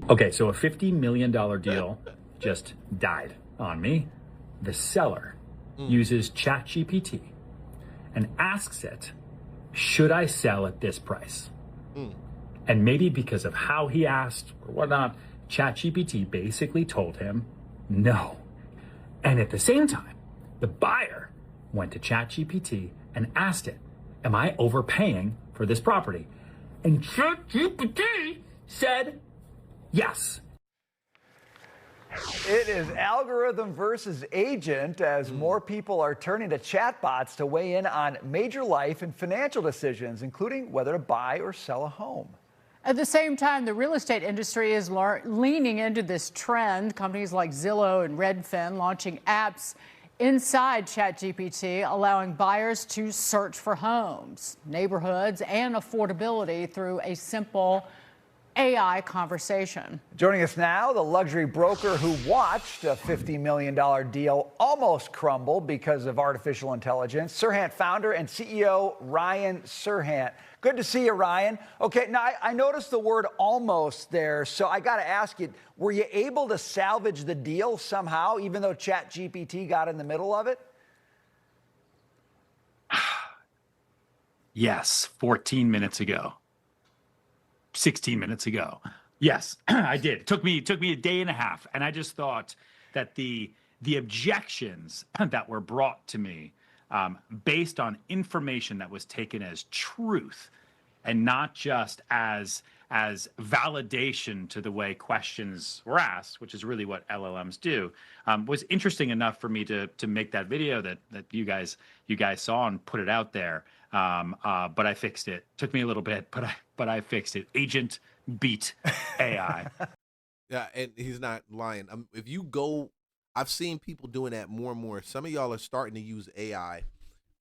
Okay, so a $50 million deal just died on me. The seller uses ChatGPT and asks it, should I sell at this price? And maybe because of how he asked or whatnot, ChatGPT basically told him no. And at the same time, the buyer went to ChatGPT and asked it, am I overpaying for this property? And ChatGPT said yes. It is algorithm versus agent as more people are turning to chatbots to weigh in on major life and financial decisions, including whether to buy or sell a home. At the same time, the real estate industry is leaning into this trend. Companies like Zillow and Redfin launching apps inside ChatGPT, allowing buyers to search for homes, neighborhoods, and affordability through a simple AI conversation. Joining us now, the luxury broker who watched a $50 million deal almost crumble because of artificial intelligence, Serhant founder and CEO Ryan Serhant. Good to see you, Ryan. Okay, now I noticed the word almost there, so I got to ask you, were you able to salvage the deal somehow, even though ChatGPT got in the middle of it? Yes, 14 minutes ago. 16 minutes ago. Yes, I did. It took me a day and a half. And I just thought that the objections that were brought to me based on information that was taken as truth and not just as validation to the way questions were asked, which is really what LLMs do, was interesting enough for me to make that video that you guys saw and put it out there. But I fixed it. Took me a little bit, but I fixed it. Agent beat AI. Yeah, and he's not lying. If you go, I've seen people doing that more and more. Some of y'all are starting to use AI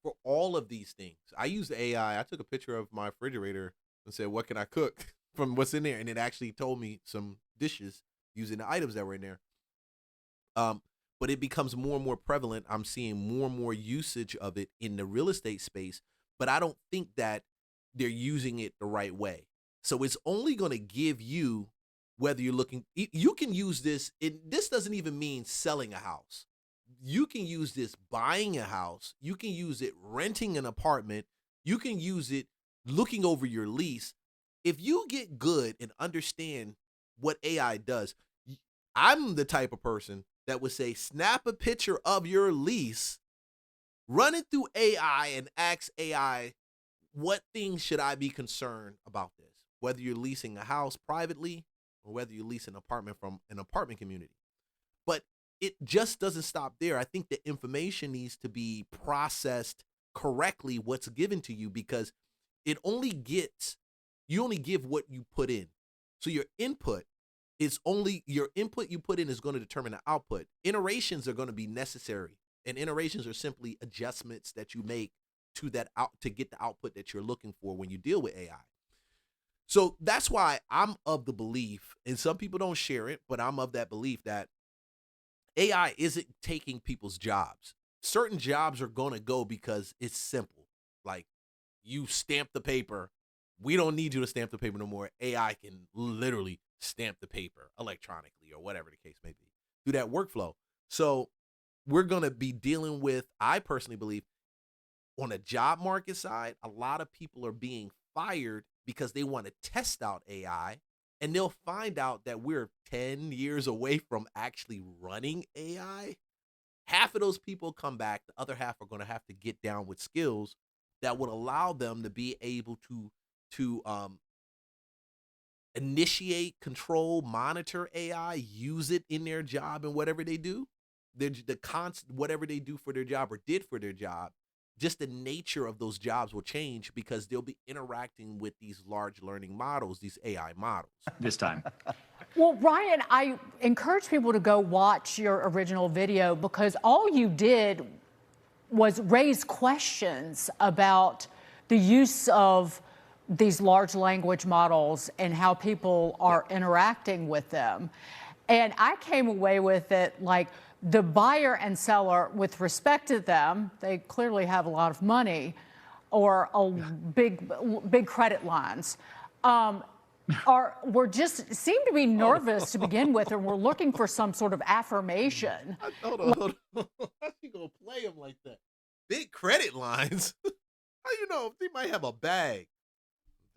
for all of these things. I use AI. I took a picture of my refrigerator and said, what can I cook from what's in there? And it actually told me some dishes using the items that were in there. But it becomes more and more prevalent. I'm seeing more and more usage of it in the real estate space, but I don't think that they're using it the right way. So it's only going to give you, whether you're looking, you can use this. This doesn't even mean selling a house. You can use this buying a house. You can use it renting an apartment. You can use it looking over your lease. If you get good and understand what AI does, I'm the type of person that would say, snap a picture of your lease, run it through AI and ask AI, what things should I be concerned about this? Whether you're leasing a house privately or whether you lease an apartment from an apartment community. But it just doesn't stop there. I think the information needs to be processed correctly, what's given to you, because you only give what you put in. So your input you put in is going to determine the output. Iterations are going to be necessary, and iterations are simply adjustments that you make to get the output that you're looking for when you deal with AI. So that's why I'm of the belief, and some people don't share it, but I'm of that belief that AI isn't taking people's jobs. Certain jobs are going to go because it's simple. Like, you stamp the paper. We don't need you to stamp the paper no more. AI can literally stamp the paper electronically or whatever the case may be through that workflow. So we're going to be dealing with, I personally believe, on a job market side, a lot of people are being fired because they want to test out AI, and they'll find out that we're 10 years away from actually running AI. Half of those people come back. The other half are going to have to get down with skills that would allow them to be able to initiate, control, monitor AI, use it in their job and whatever they do. Whatever they do for their job or did for their job, just the nature of those jobs will change because they'll be interacting with these large learning models, these AI models. This time. Well, Ryan, I encourage people to go watch your original video because all you did was raise questions about the use of these large language models and how people are interacting with them. And I came away with it like the buyer and seller, with respect to them, they clearly have a lot of money or big credit lines. we're just seem to be nervous to begin with, and we're looking for some sort of affirmation. Hold on. How you gonna play him like that? Big credit lines. How you know they might have a bag?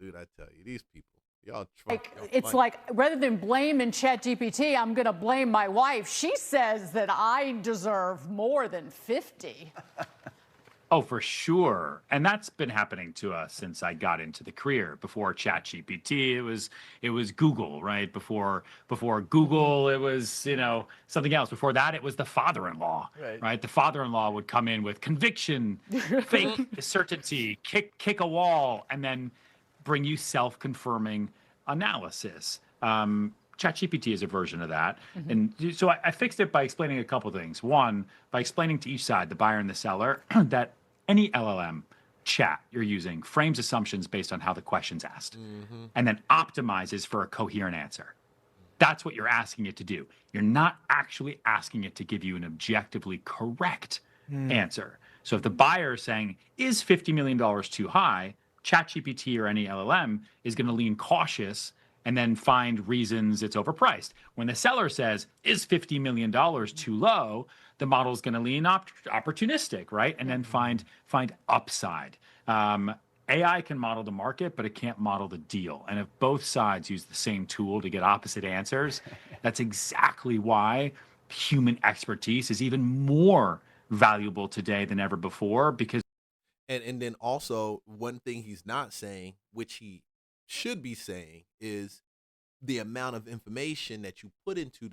Dude, I tell you, these people, y'all. It's funny. like rather than blaming ChatGPT, I'm going to blame my wife. She says that I deserve more than 50. Oh, for sure. And that's been happening to us since I got into the career. Before ChatGPT, it was Google, right? Before Google, it was, something else. Before that, it was the father-in-law, right? The father-in-law would come in with conviction, fake certainty, kick a wall, and then bring you self-confirming analysis. ChatGPT is a version of that. And so I fixed it by explaining a couple things. One, by explaining to each side, the buyer and the seller, that any LLM chat you're using frames assumptions based on how the question's asked and then optimizes for a coherent answer. That's what you're asking it to do. You're not actually asking it to give you an objectively correct answer. So if the buyer is saying, is $50 million too high, ChatGPT or any LLM is going to lean cautious and then find reasons it's overpriced. When the seller says, is $50 million too low, the model is going to lean opportunistic, right? And then find upside. AI can model the market, but it can't model the deal. And if both sides use the same tool to get opposite answers, that's exactly why human expertise is even more valuable today than ever before. Because And then also one thing he's not saying, which he should be saying, is the amount of information that you put into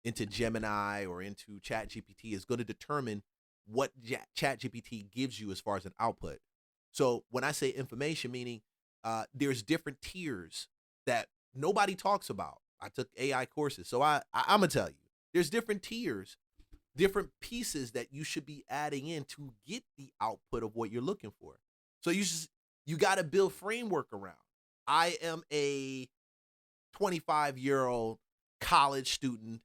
into Gemini or into ChatGPT is going to determine what ChatGPT gives you as far as an output. So when I say information, meaning there's different tiers that nobody talks about. I took AI courses, so I'm gonna tell you, there's different tiers, different pieces that you should be adding in to get the output of what you're looking for. So you got to build framework around. I am a 25-year-old college student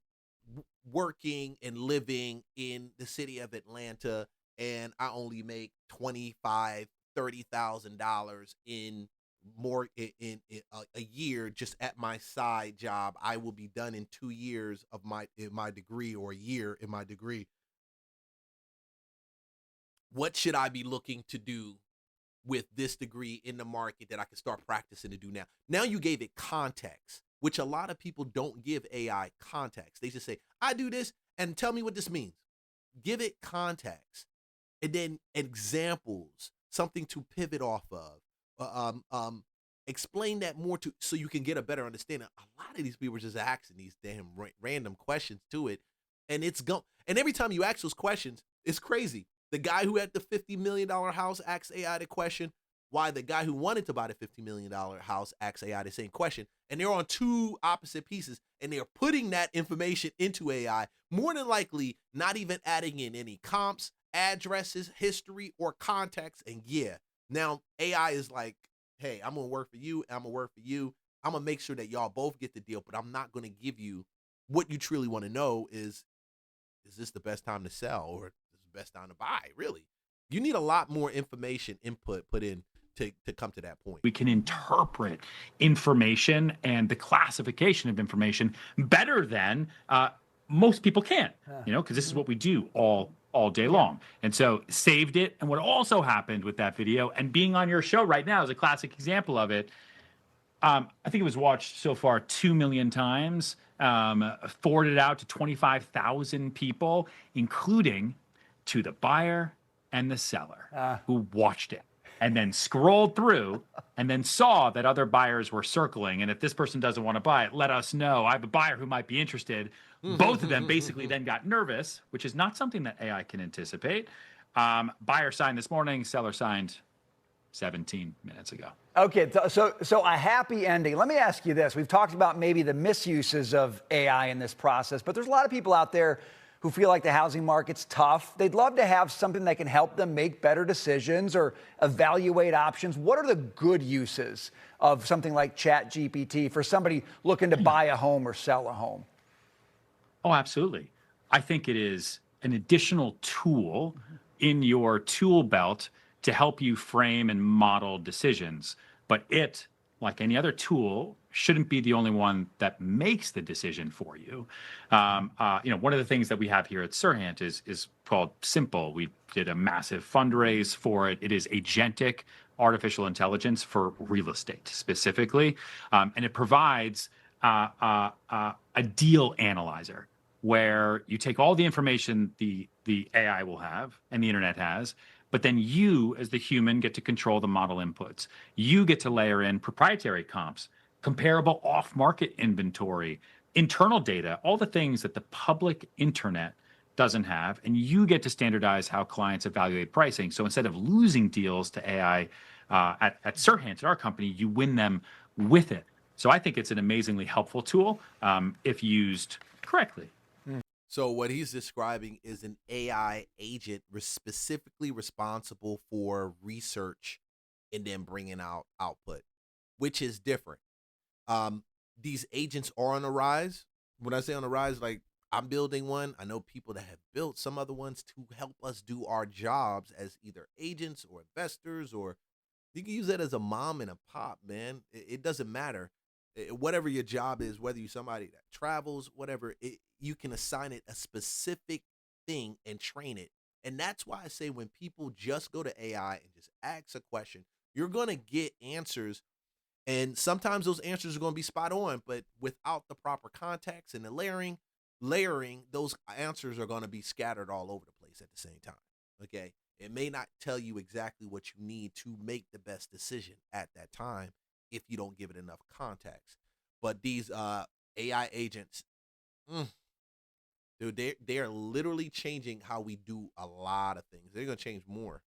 working and living in the city of Atlanta, and I only make $25,000-$30,000 in a year just at my side job. I will be done in 2 years of my degree, or a year in my degree. What should I be looking to do with this degree in the market that I can start practicing to do now? Now you gave it context, which a lot of people don't give AI context. They just say, I do this and tell me what this means. Give it context and then examples, something to pivot off of. Explain that more so you can get a better understanding. A lot of these people are just asking these damn random questions to it, and and every time you ask those questions, it's crazy. The guy who had the $50 million house asked AI the question, why the guy who wanted to buy the $50 million house asked AI the same question. And they're on two opposite pieces, and they're putting that information into AI, more than likely not even adding in any comps, addresses, history, or context. And yeah, now AI is like, hey, I'm going to work for you, I'm going to work for you. I'm going to make sure that y'all both get the deal, but I'm not going to give you what you truly want to know is this the best time to sell, or best time to buy? Really, you need a lot more information input put in to come to that point. We can interpret information and the classification of information better than most people can, because this is what we do all day long. And so saved it. And what also happened with that video, and being on your show right now is a classic example of it. I think it was watched so far 2 million times, forwarded out to 25,000 people, including to the buyer and the seller who watched it and then scrolled through and then saw that other buyers were circling. And if this person doesn't want to buy it, let us know. I have a buyer who might be interested. Both of them basically then got nervous, which is not something that AI can anticipate. Buyer signed this morning, seller signed 17 minutes ago. Okay, so a happy ending. Let me ask you this. We've talked about maybe the misuses of AI in this process, but there's a lot of people out there who feel like the housing market's tough. They'd love to have something that can help them make better decisions or evaluate options. What are the good uses of something like ChatGPT for somebody looking to buy a home or sell a home? Oh, absolutely. I think it is an additional tool in your tool belt to help you frame and model decisions. But it, like any other tool, shouldn't be the only one that makes the decision for you. One of the things that we have here at Serhant is called Simple. We did a massive fundraise for it. It is agentic artificial intelligence for real estate specifically, and it provides a deal analyzer where you take all the information the AI will have and the internet has, but then you, as the human, get to control the model inputs. You get to layer in proprietary comps, comparable off-market inventory, internal data, all the things that the public internet doesn't have, and you get to standardize how clients evaluate pricing. So instead of losing deals to AI at Serhant, at our company, you win them with it. So I think it's an amazingly helpful tool if used correctly. So what he's describing is an AI agent specifically responsible for research and then bringing out output, which is different. These agents are on the rise. When I say on the rise, like I'm building one. I know people that have built some other ones to help us do our jobs as either agents or investors, or you can use that as a mom and a pop, man. It doesn't matter. Whatever your job is, whether you're somebody that travels, whatever, you can assign it a specific thing and train it. And that's why I say when people just go to AI and just ask a question, you're going to get answers. And sometimes those answers are going to be spot on, but without the proper context and the layering, those answers are going to be scattered all over the place at the same time. Okay. It may not tell you exactly what you need to make the best decision at that time if you don't give it enough context. But these AI agents, dude, they are literally changing how we do a lot of things. They're going to change more.